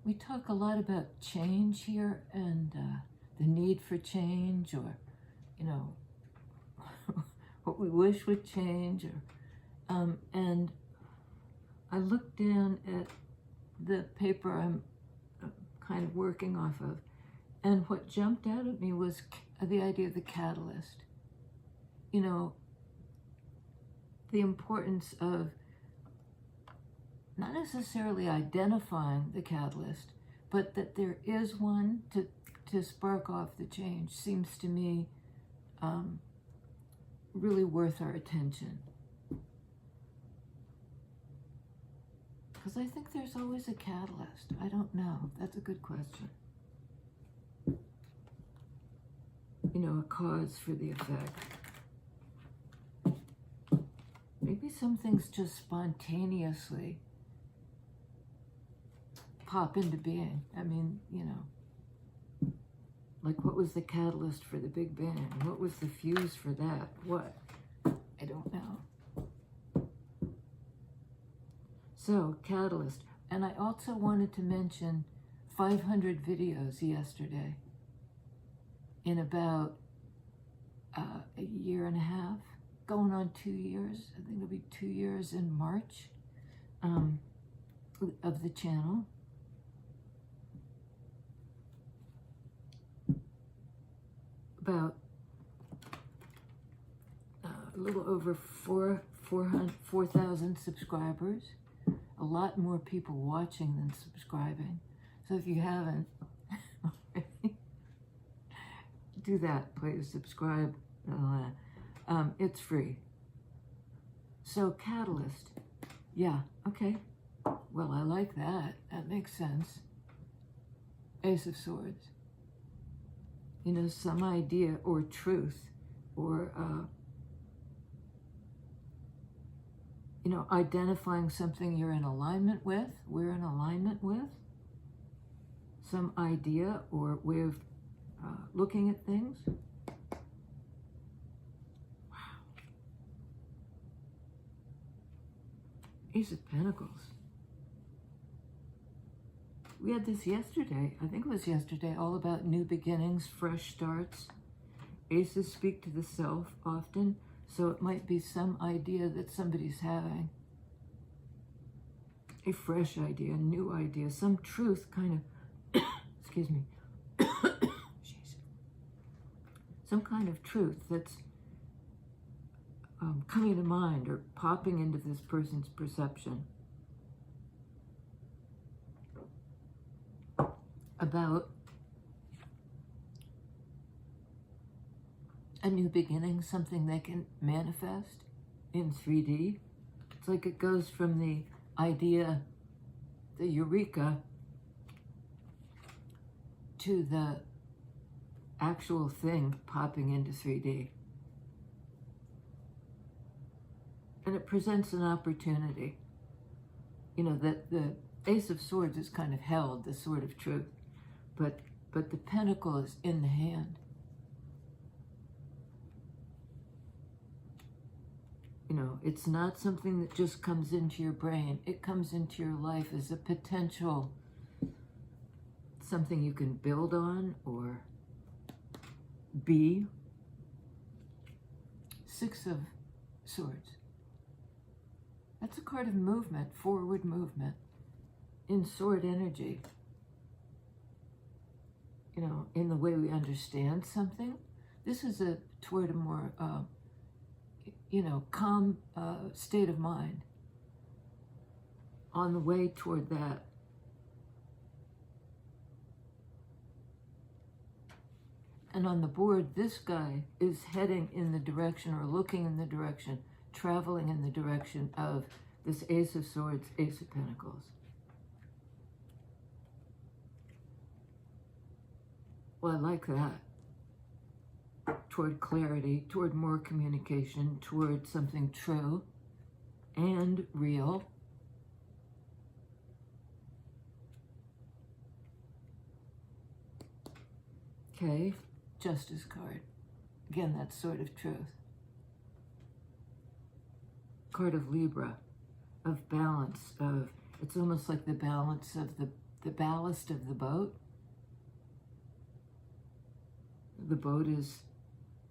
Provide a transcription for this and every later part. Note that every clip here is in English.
we talk a lot about change here and the need for change, or, you know, what we wish would change. And I looked down at the paper I'm kind of working off of, and what jumped out at me was the idea of the catalyst. You know, the importance of not necessarily identifying the catalyst, but that there is one to spark off the change seems to me really worth our attention. Because I think there's always a catalyst. I don't know. That's a good question. You know, a cause for the effect. Maybe some things just spontaneously pop into being. I mean, you know, like what was the catalyst for the Big Bang? What was the fuse for that? What? I don't know. So, catalyst. And I also wanted to mention 500 videos yesterday in about a year and a half, going on 2 years. I think it'll be 2 years in March of the channel. About a little over 4,000 subscribers. A lot more people watching than subscribing. So if you haven't, do that, please. Subscribe. It's free. So, catalyst. Yeah, okay. Well, I like that. That makes sense. Ace of Swords. You know, some idea or truth or, you know, identifying something you're in alignment with, we're in alignment with, some idea or way of looking at things. Wow. Ace of Pentacles. We had this yesterday, I think it was yesterday, all about new beginnings, fresh starts. Aces speak to the self often, so it might be some idea that somebody's having. A fresh idea, a new idea, some truth kind of, excuse me, some kind of truth that's coming to mind or popping into this person's perception about a new beginning, something they can manifest in 3D. It's like it goes from the idea, the eureka, to the actual thing popping into 3D. And it presents an opportunity. You know, that the Ace of Swords is kind of held, the sword of truth, but the pentacle is in the hand. You know, it's not something that just comes into your brain. It comes into your life as a potential, something you can build on or be. Six of Swords. That's a card of movement, forward movement, in sword energy. You know, in the way we understand something. This is toward a more, you know, calm state of mind. On the way toward that. And on the board, this guy is heading in the direction or looking in the direction, traveling in the direction of this Ace of Swords, Ace of Pentacles. Well, I like that. Toward clarity, toward more communication, toward something true and real. Okay, Justice card. Again, that's sort of truth. Card of Libra, of balance, of, it's almost like the balance of the the ballast of the boat. The boat is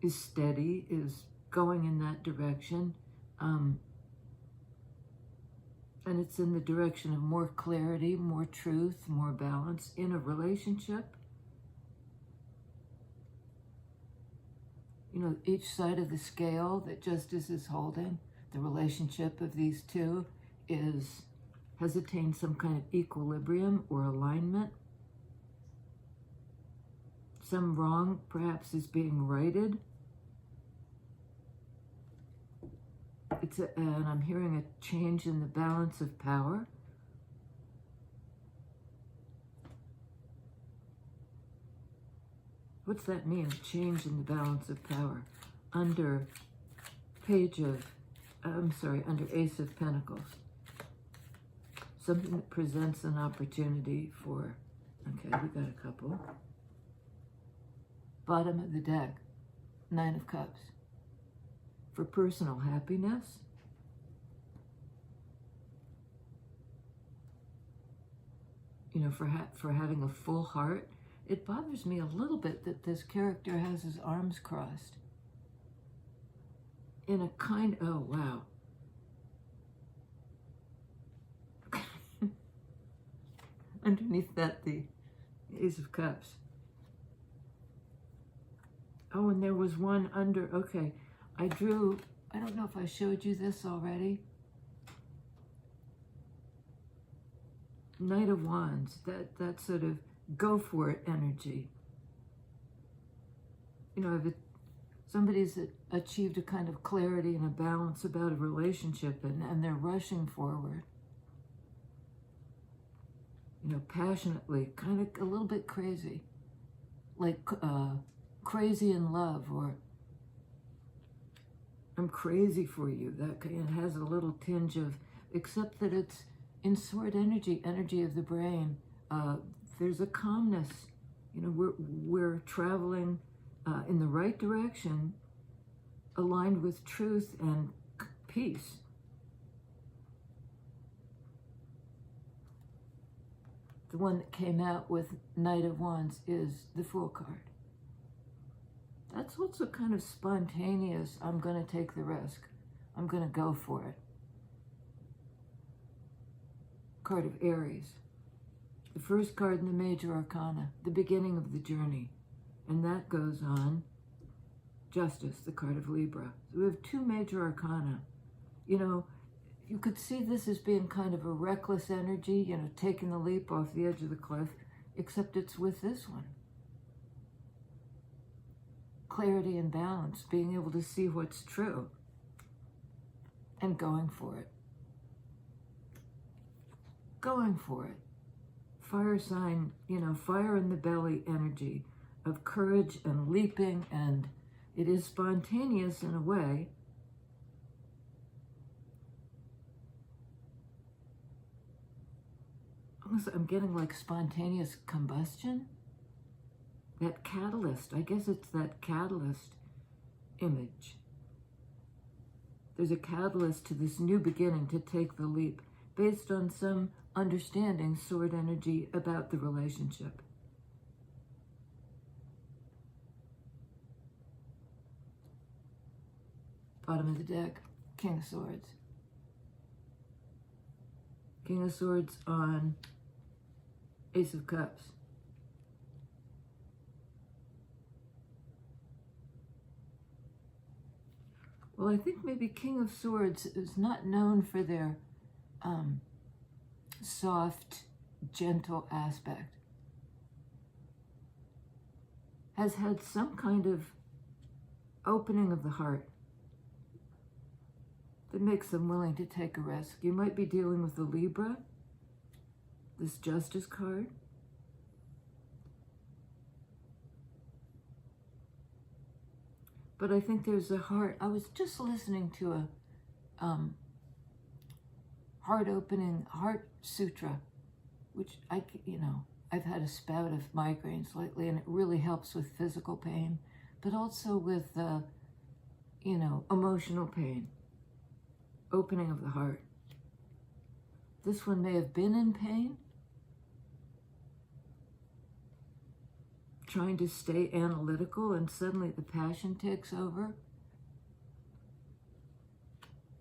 steady, is going in that direction, and it's in the direction of more clarity, more truth, more balance in a relationship. You know, each side of the scale that Justice is holding, the relationship of these two has attained some kind of equilibrium or alignment. Some wrong perhaps is being righted. And I'm hearing a change in the balance of power. What's that mean, a change in the balance of power? Under under Ace of Pentacles. Something that presents an opportunity for, okay, we got a couple. Bottom of the deck, Nine of Cups. For personal happiness. You know, for having a full heart. It bothers me a little bit that this character has his arms crossed. In a kind, oh wow. Underneath that, the Ace of Cups. Oh, and there was one under, okay. I don't know if I showed you this already. Knight of Wands, that sort of go for it energy. You know, if somebody's achieved a kind of clarity and a balance about a relationship and they're rushing forward. You know, passionately, kind of a little bit crazy. Like crazy in love, or I'm crazy for you. That it has a little tinge of, except that it's in sword energy of the brain. There's a calmness. You know, we're traveling in the right direction, aligned with truth and peace. The one that came out with Knight of Wands is the Fool card. That's also kind of spontaneous. I'm going to take the risk. I'm going to go for it. Card of Aries. The first card in the Major Arcana, the beginning of the journey. And that goes on Justice, the card of Libra. So we have two Major Arcana. You know, you could see this as being kind of a reckless energy, you know, taking the leap off the edge of the cliff, except it's with this one. Clarity and balance, being able to see what's true and going for it. Going for it. Fire sign, you know, fire in the belly energy of courage and leaping, and it is spontaneous in a way. Almost, I'm getting like spontaneous combustion. That catalyst, I guess it's that catalyst image. There's a catalyst to this new beginning, to take the leap, based on some understanding, sword energy, about the relationship. Bottom of the deck, King of Swords. King of Swords on Ace of Cups. Well, I think maybe King of Swords is not known for their soft, gentle aspect. Has had some kind of opening of the heart that makes them willing to take a risk. You might be dealing with the Libra, this Justice card. But I think there's a heart. I was just listening to a heart-opening heart sutra, which I've had a spout of migraines lately, and it really helps with physical pain, but also with, emotional pain, opening of the heart. This one may have been in pain, trying to stay analytical, and suddenly the passion takes over.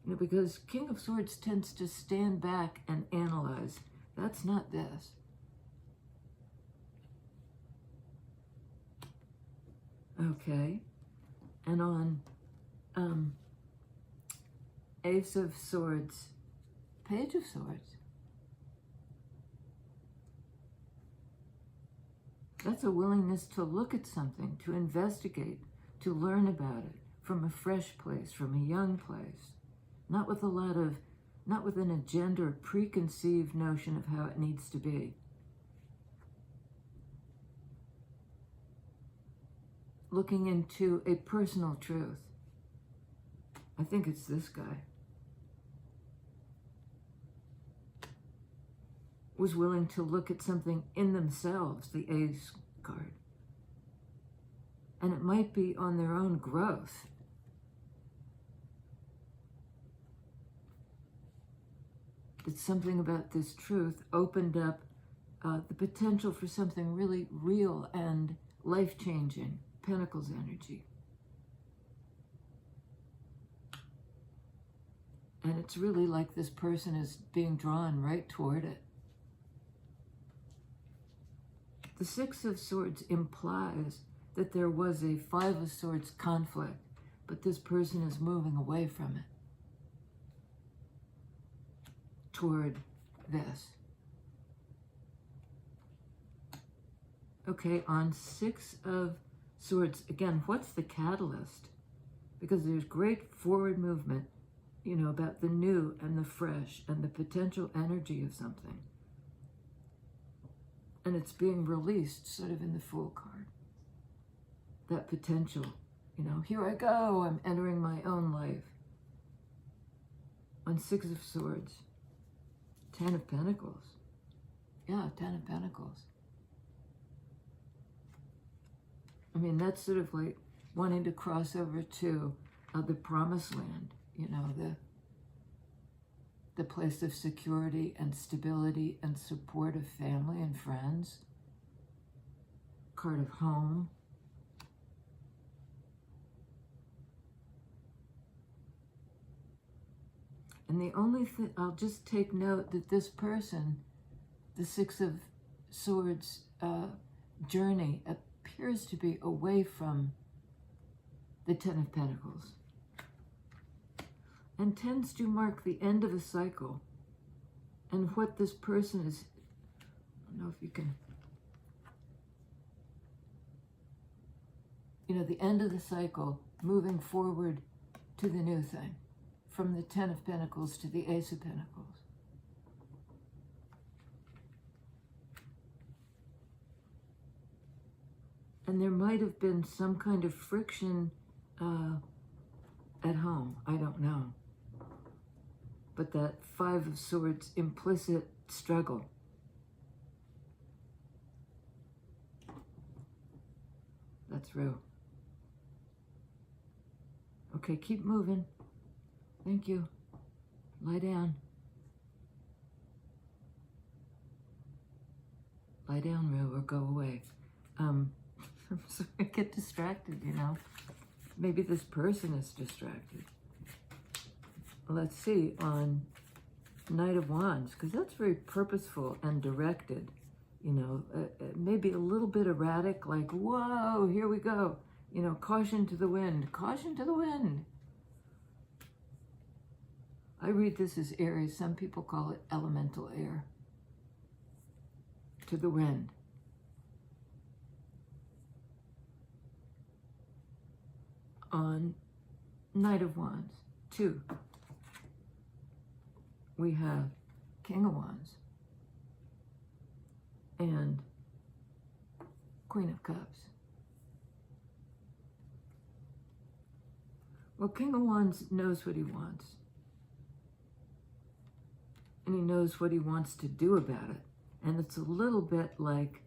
You know, because King of Swords tends to stand back and analyze. That's not this. Okay. And on Ace of Swords, Page of Swords. That's a willingness to look at something, to investigate, to learn about it from a fresh place, from a young place. Not with an agenda or preconceived notion of how it needs to be. Looking into a personal truth. I think it's this guy. Was willing to look at something in themselves, the Ace card. And it might be on their own growth. That something about this truth opened up the potential for something really real and life-changing. Pentacles energy. And it's really like this person is being drawn right toward it. The Six of Swords implies that there was a Five of Swords conflict, but this person is moving away from it toward this. Okay, on Six of Swords, again, what's the catalyst? Because there's great forward movement, you know, about the new and the fresh and the potential energy of something. And it's being released sort of in the Fool card. That potential, you know, here I go, I'm entering my own life. On Six of Swords, Ten of Pentacles. Yeah, Ten of Pentacles. I mean, that's sort of like wanting to cross over to the promised land, you know, the place of security and stability and support of family and friends. Card of home. And the only thing, I'll just take note that this person, the Six of Swords journey, appears to be away from the Ten of Pentacles and tends to mark the end of a cycle. And what this person is, I don't know if you can, you know, the end of the cycle, moving forward to the new thing, from the Ten of Pentacles to the Ace of Pentacles. And there might have been some kind of friction at home. I don't know. But that Five of Swords implicit struggle. That's real. Okay, keep moving. Thank you. Lie down. Lie down, Rue, or go away. I'm sorry, I get distracted, you know. Maybe this person is distracted. Let's see, on Knight of Wands, because that's very purposeful and directed, you know, maybe a little bit erratic, like, whoa, here we go. You know, caution to the wind, caution to the wind. I read this as Aries. Some people call it elemental air. To the wind. On Knight of Wands, 2, we have King of Wands and Queen of Cups. Well, King of Wands knows what he wants. And he knows what he wants to do about it. And it's a little bit like,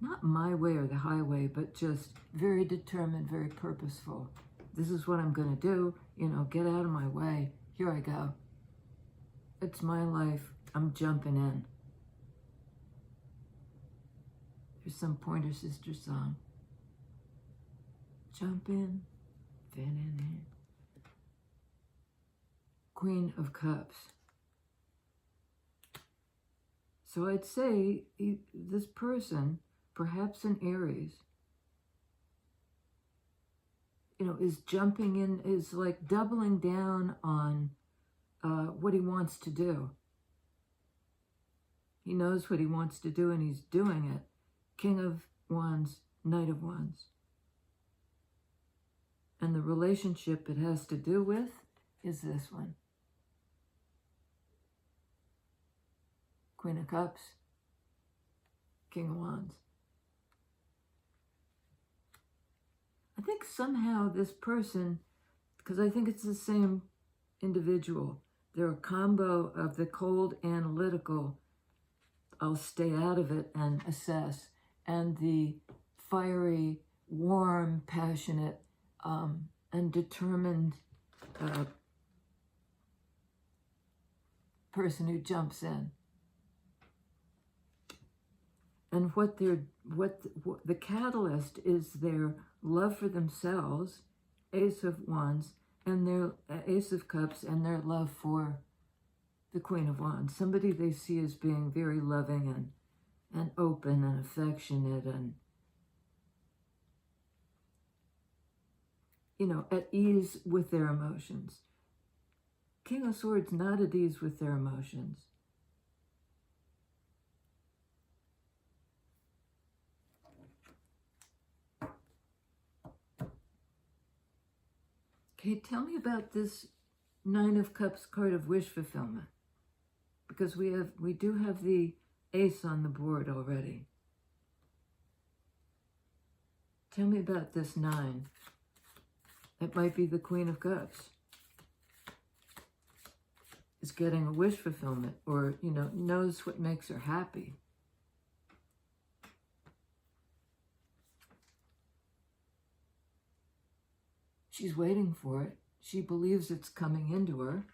not my way or the highway, but just very determined, very purposeful. This is what I'm going to do. You know, get out of my way. Here I go. It's my life. I'm jumping in. There's some Pointer Sister song. jump in, fit in. Queen of Cups. So I'd say this person, perhaps an Aries, is jumping in, is like doubling down on what he wants to do. He knows what he wants to do and he's doing it. King of Wands, Knight of Wands. And the relationship it has to do with is this one. Queen of Cups, King of Wands. I think somehow this person, because I think it's the same individual, they're a combo of the cold analytical, I'll stay out of it and assess, and the fiery, warm, passionate, and determined person who jumps in. And what the catalyst is their love for themselves, Ace of Wands, and their Ace of Cups, and their love for the Queen of Wands. Somebody they see as being very loving and open and affectionate and, at ease with their emotions. King of Swords not at ease with their emotions. Okay, tell me about this Nine of Cups card of wish fulfillment. Because we do have the Ace on the board already. Tell me about this 9. It might be the Queen of Cups. Is getting a wish fulfillment, or, knows what makes her happy. She's waiting for it. She believes it's coming into her.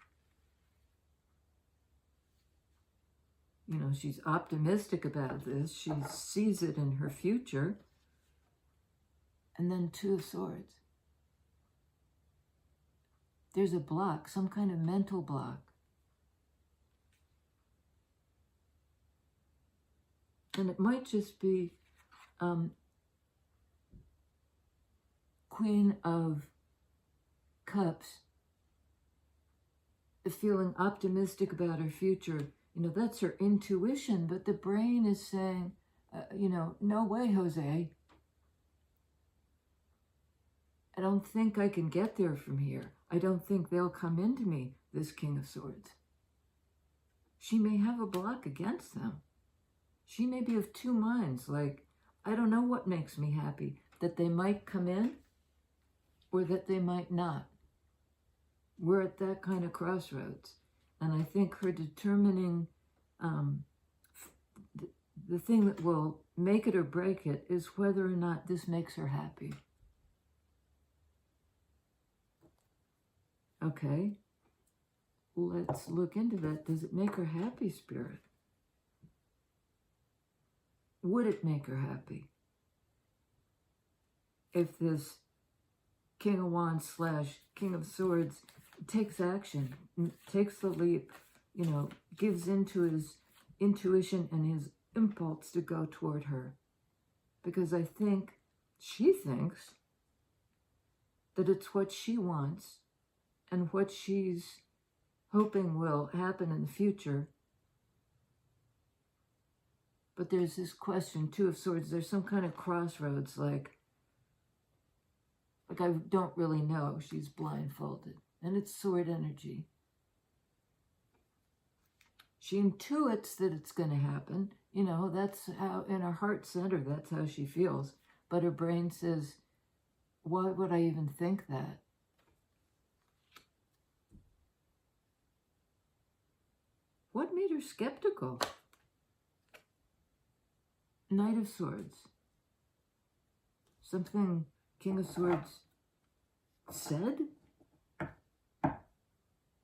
She's optimistic about this. She sees it in her future. And then 2 of Swords. There's a block, some kind of mental block. And it might just be Queen of Cups, feeling optimistic about her future. That's her intuition, but the brain is saying, no way, Jose. I don't think I can get there from here. I don't think they'll come into me, this King of Swords. She may have a block against them. She may be of 2 minds, like, I don't know what makes me happy, that they might come in or that they might not. We're at that kind of crossroads. And I think her determining, the thing that will make it or break it is whether or not this makes her happy. Okay, let's look into that. Does it make her happy, Spirit? Would it make her happy if this King of Wands / King of Swords takes action, takes the leap, gives into his intuition and his impulse to go toward her? Because I think she thinks that it's what she wants and what she's hoping will happen in the future. But there's this question, 2 of Swords, there's some kind of crossroads, like I don't really know. She's blindfolded. And it's sword energy. She intuits that it's going to happen. That's how, in her heart center, that's how she feels. But her brain says, why would I even think that? What made her skeptical? Knight of Swords. Something King of Swords said?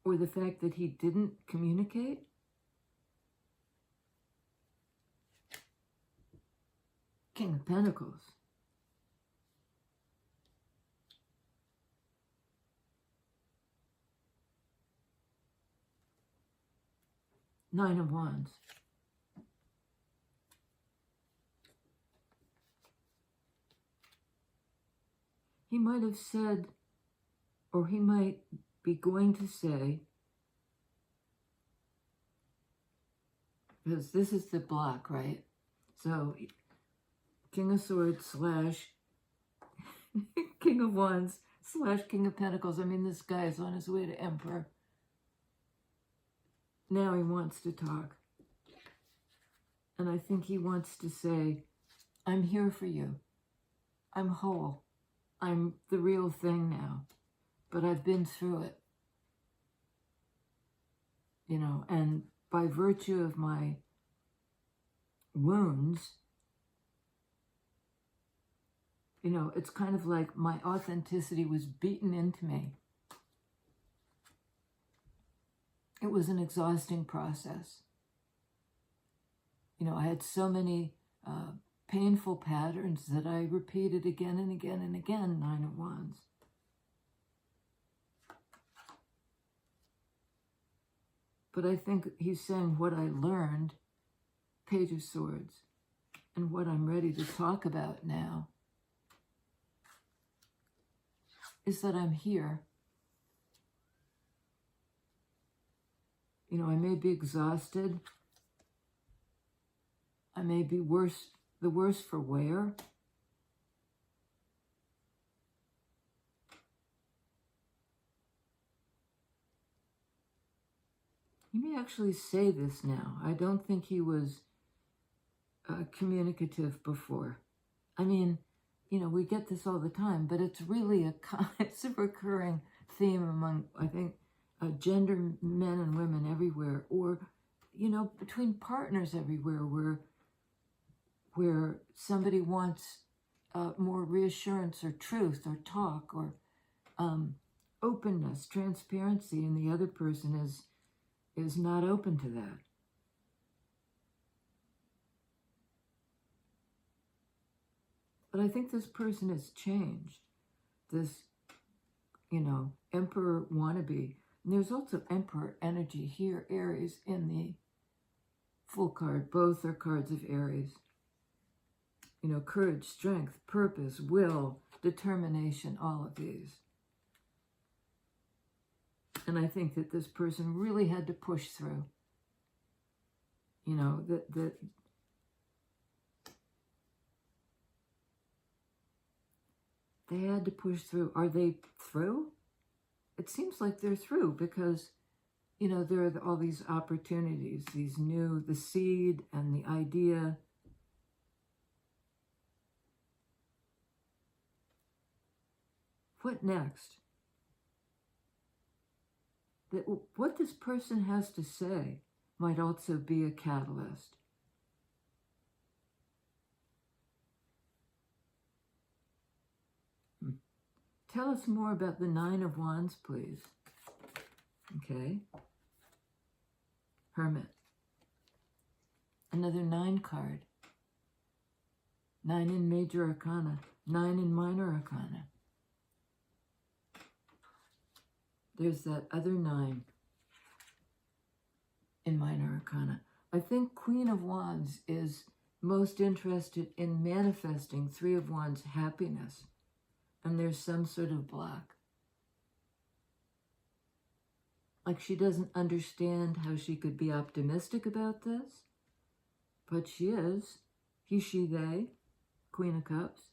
Or the fact that he didn't communicate? King of Pentacles. Nine of Wands. He might have said, or he might be going to say, because this is the block, right? So, King of Swords slash King of Wands slash King of Pentacles. I mean, this guy is on his way to Emperor. Now he wants to talk. And I think he wants to say, I'm here for you. I'm whole. I'm the real thing now. But I've been through it. You know, and by virtue of my wounds, you know, it's kind of like my authenticity was beaten into me. It was an exhausting process. You know, I had so many painful patterns that I repeated again and again and again, Nine of Wands. But I think he's saying what I learned, Page of Swords, and what I'm ready to talk about now is that I'm here. You know, I may be exhausted. I may be the worse for wear. He may actually say this now. I don't think he was communicative before. I mean, you know, we get this all the time, but it's really it's a recurring theme among, I think, gender men and women everywhere, or, you know, between partners everywhere, where somebody wants more reassurance or truth or talk or openness, transparency, and the other person is not open to that. But I think this person has changed. This, you know, Emperor wannabe. And there's also Emperor energy here, Aries, in the full card. Both are cards of Aries. You know, courage, strength, purpose, will, determination, all of these. And I think that this person really had to push through. You know, that they had to push through. Are they through? It seems like they're through because, you know, there are all these opportunities, the seed and the idea. What next? What this person has to say might also be a catalyst. Tell us more about the Nine of Wands, please. Okay. Hermit. Another 9 card. 9 in Major Arcana. 9 in Minor Arcana. There's that other 9 in Minor Arcana. I think Queen of Wands is most interested in manifesting 3 of Wands happiness. And there's some sort of block. Like she doesn't understand how she could be optimistic about this. But she is. He, she, they. Queen of Cups.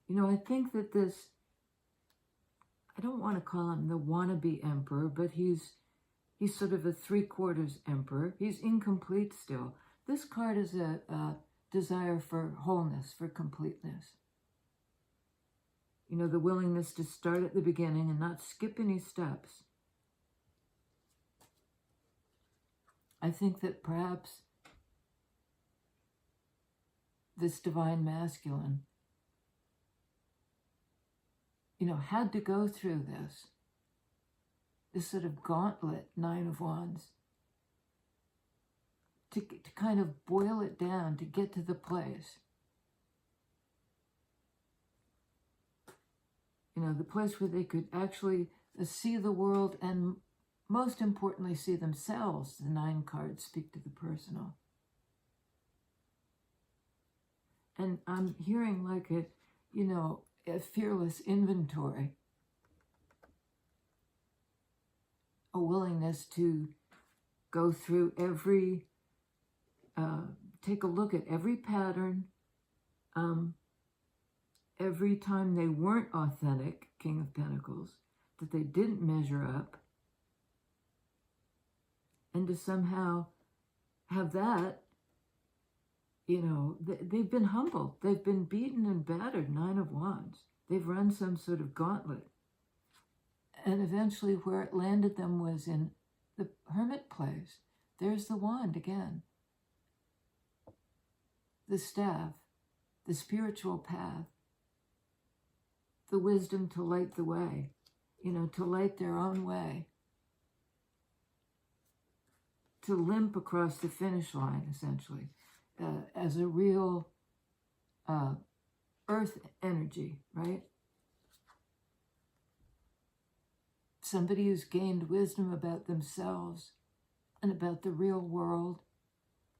You know, I think that this, I don't want to call him the wannabe emperor, but he's sort of a 3/4 emperor. He's incomplete still. This card is a desire for wholeness, for completeness. You know, the willingness to start at the beginning and not skip any steps. I think that perhaps this divine masculine, you know, had to go through this sort of gauntlet, 9 of Wands, to kind of boil it down, to get to the place. the place where they could actually see the world and most importantly see themselves. The 9 cards speak to the personal. And I'm hearing like a fearless inventory, a willingness to go through every, take a look at every pattern, every time they weren't authentic, King of Pentacles, that they didn't measure up, and to somehow have that, they've been humbled, they've been beaten and battered, 9 of Wands. They've run some sort of gauntlet. And eventually where it landed them was in the Hermit place. There's the wand again. The staff, the spiritual path, the wisdom to light the way, to light their own way, to limp across the finish line, essentially, as a real earth energy, right? Somebody who's gained wisdom about themselves and about the real world,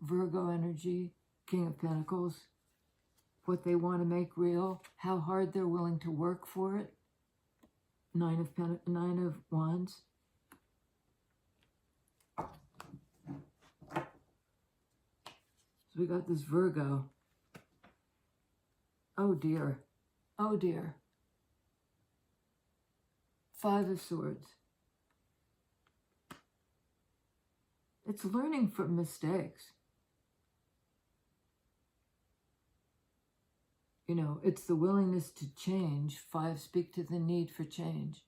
Virgo energy, King of Pentacles, what they want to make real, how hard they're willing to work for it, 9 of Wands. So we got this Virgo. Oh dear, oh dear. 5 of Swords. It's learning from mistakes. It's the willingness to change. 5 speak to the need for change.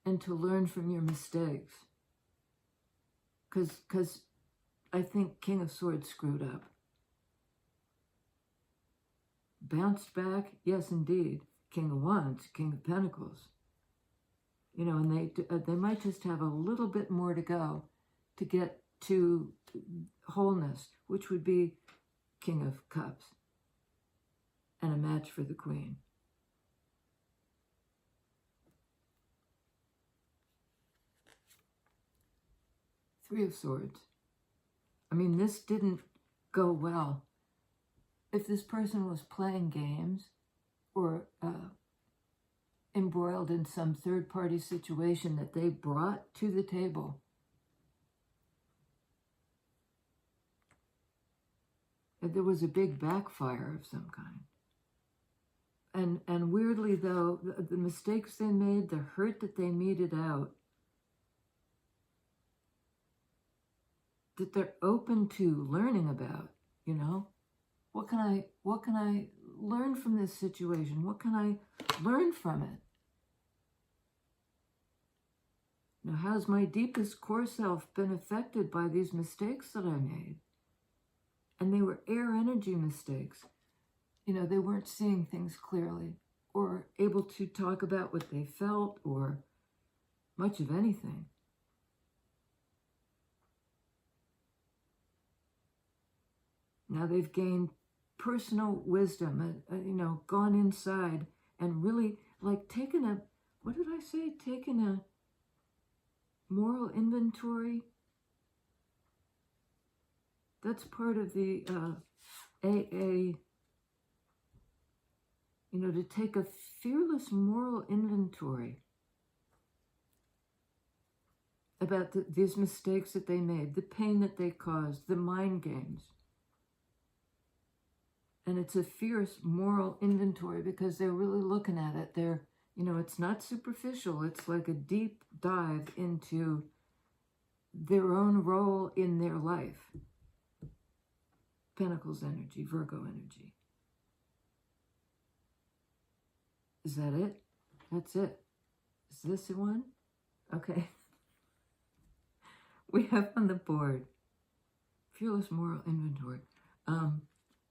And to learn from your mistakes. Because I think King of Swords screwed up. Bounced back? Yes, indeed. King of Wands, King of Pentacles. And they might just have a little bit more to go to get to wholeness, which would be King of Cups and a match for the Queen. Three of Swords. I mean, this didn't go well. If this person was playing games or embroiled in some third-party situation that they brought to the table, there was a big backfire of some kind. And weirdly, though, the mistakes they made, the hurt that they meted out, that they're open to learning about, What can I learn from this situation? What can I learn from it? How's my deepest core self been affected by these mistakes that I made? And they were air energy mistakes. They weren't seeing things clearly or able to talk about what they felt or much of anything. Now they've gained personal wisdom, gone inside and really taken a moral inventory. That's part of the AA, to take a fearless moral inventory about these mistakes that they made, the pain that they caused, the mind games. And it's a fierce moral inventory because they're really looking at it. It's not superficial. It's like a deep dive into their own role in their life. Pentacles energy, Virgo energy. Is that it? That's it. Is this the one? Okay. We have on the board, fearless moral inventory.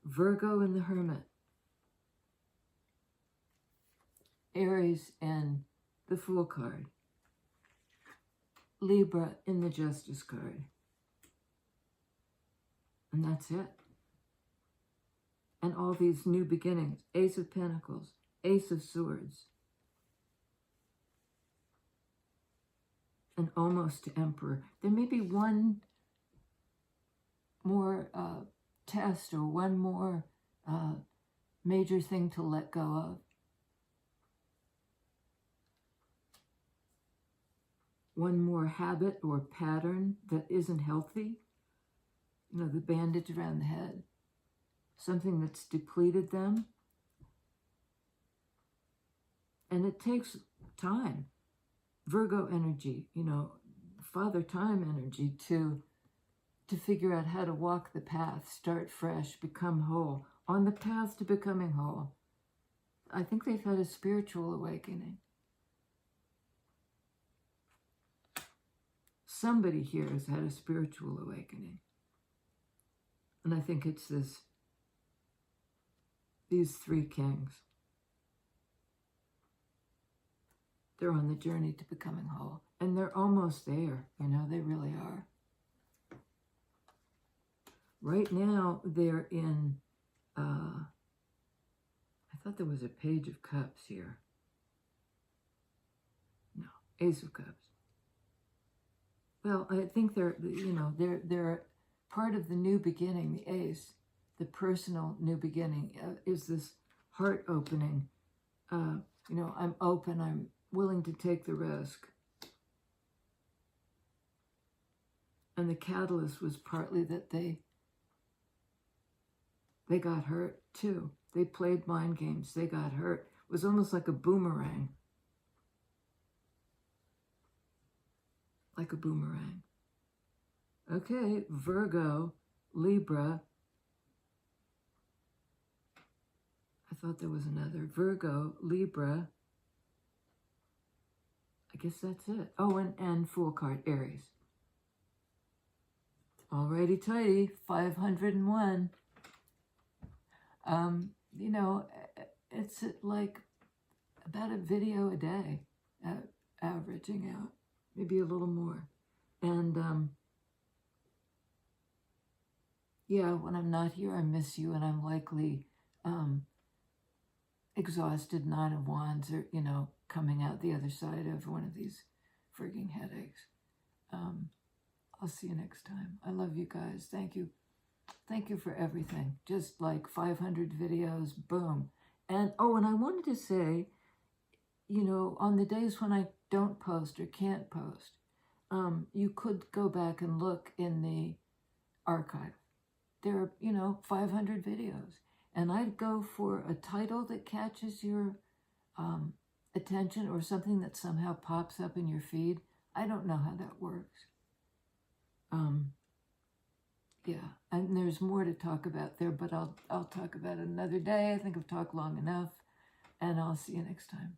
Virgo and the Hermit. Aries and the Fool card. Libra in the Justice card. And that's it. And all these new beginnings. Ace of Pentacles, Ace of Swords. And almost to Emperor. There may be one more test or one more major thing to let go of. One more habit or pattern that isn't healthy. You know, the bandage around the head. Something that's depleted them. And it takes time. Virgo energy, you know, Father Time energy to figure out how to walk the path, start fresh, become whole. On the path to becoming whole. I think they've had a spiritual awakening. Somebody here has had a spiritual awakening. And I think it's these three kings. They're on the journey to becoming whole. And they're almost there. You know, they really are. Right now, they're in, I thought there was a Page of Cups here. No, Ace of Cups. Well, I think they're, you know, they're part of the new beginning, the Ace, the personal new beginning, is this heart opening. You know, I'm open, I'm willing to take the risk. And the catalyst was partly that they got hurt too. They played mind games, they got hurt. It was almost like a boomerang. Like a boomerang. Okay, Virgo, Libra. I thought there was another. Virgo, Libra. I guess that's it. Oh, and Fool card, Aries. Alrighty tighty, 501. You know, it's like about a video a day, averaging out, maybe a little more. And yeah, when I'm not here, I miss you, and I'm likely exhausted, 9 of Wands, or, you know, coming out the other side of one of these frigging headaches. I'll see you next time. I love you guys. Thank you. Thank you for everything. Just like 500 videos, boom. And, oh, and I wanted to say, you know, on the days when I don't post or can't post, you could go back and look in the archive. There are, you know, 500 videos. And I'd go for a title that catches your attention, or something that somehow pops up in your feed. I don't know how that works. Yeah, and there's more to talk about there, but I'll talk about it another day. I think I've talked long enough, and I'll see you next time.